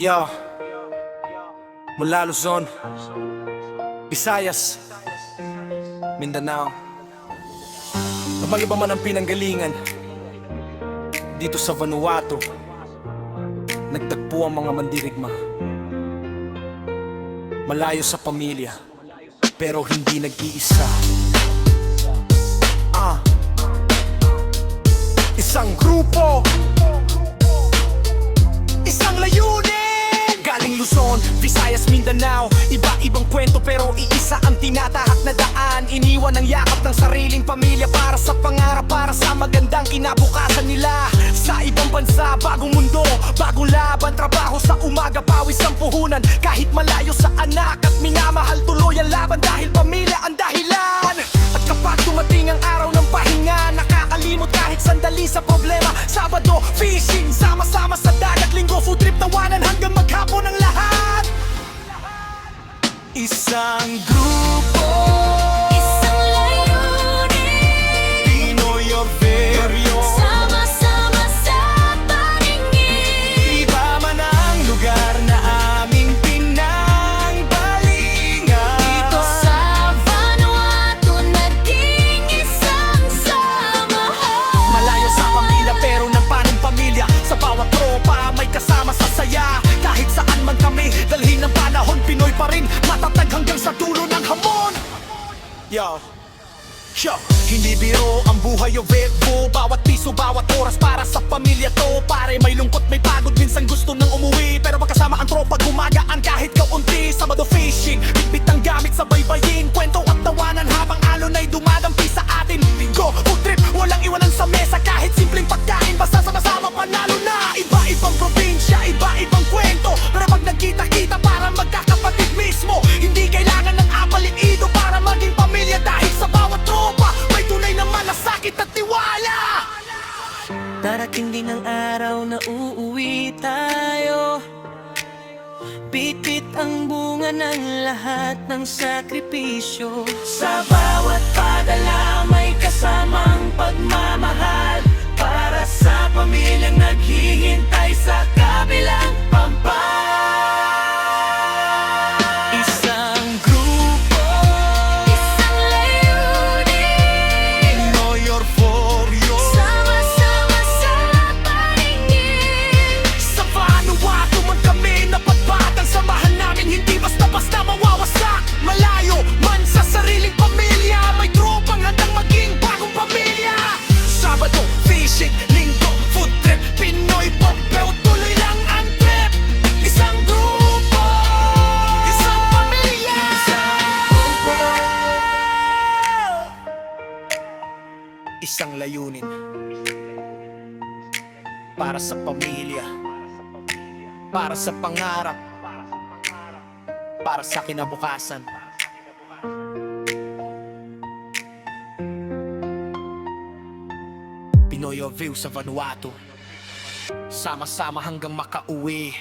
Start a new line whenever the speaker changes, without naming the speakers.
Yo, mula Luzon, Visayas, Mindanao. Lumaliba man ang pinanggalingan, dito sa Vanuatu nagtagpo ang mga mandirigma. Malayo sa pamilya, pero hindi nag-iisa. Isang grupo, isang layunin. Galing Luzon, Visayas, Mindanao, iba-ibang kwento pero iisa ang tinatahak na daan. Iniwan ang yakap ng sariling pamilya para sa pangarap, para sa magandang kinabukasan nila. Sa ibang bansa, bagong mundo, bagong laban, trabaho sa umaga, pawis ang puhunan. Kahit malayo sa anak at minamahal, tuloy ang laban dahil pamilya ang dahilan. At kapag dumating ang araw ng pahinga, nakakalimot kahit sandali sa problema. Sabado, fishing, sama-sama sa dagat. Linggo, food trip, tawanan hanggang maghapon ang lahat. Isang grupo,
Isang layunin,
Pinoy o Veryo.
sama-sama sa paningin.
Iba man ang lugar na aming pinanggalingan,
Dito sa Vanuatu, naging isang samahan.
malayo sa pamilya pero ng paning pamilya. Sa bawat tropa may kasama sa saya. Kahit saan man kami, dalhin ng panahon, Pinoy pa rin, matatag hanggang sa dulo ng hamon. Yo, hindi biro ang buhay o verbo. Bawat piso, bawat oras para sa pamilya to. Pare may lungkot, may pagod, minsan gusto nang umuwi, pero magkasama ang tropa, gumagaan kahit kaunti. Sabado fishing, bitbit ang gamit sa baybayin, kwento at tawanan habang alon ay dumadampi sa atin. Linggo, food trip, walang iwanan sa mesa. Kahit simpleng pagkain, basta sama-sama panalo na. Iba-ibang probinsya, iba-ibang kwento, pero pag nagkita-kita para magkakapatid mismo. Hindi kailangan ng apaliido para maging pamilya, dahil sa bawat tropa may tunay na malasakit at tiwala.
Darating din ang araw na uuwi tayo. Bitbit ang bunga ng lahat ng sakripisyo. Sa bawat padala may kasamang pagmamahal, para sa pamilyang naghihintay sa kabilang pampang. Isang grupo,
Isang layunin,
Pinoy or Veryo.
sama-sama sa paningin.
Sa Vanuatu man kami napatbatang, samahan namin hindi basta-basta mawawasak. Malayo man sa sariling pamilya, may tropang handang maging bagong pamilya. Sabado, fishing, linggo, food trip, Pinoy Popeo, tuloy lang ang trip. Isang grupo, isang pamilya. Isang layunin para sa pamilya, para sa pangarap, para sa kinabukasan. Pinoy o View sa Vanuatu, sama-sama hanggang makauwi.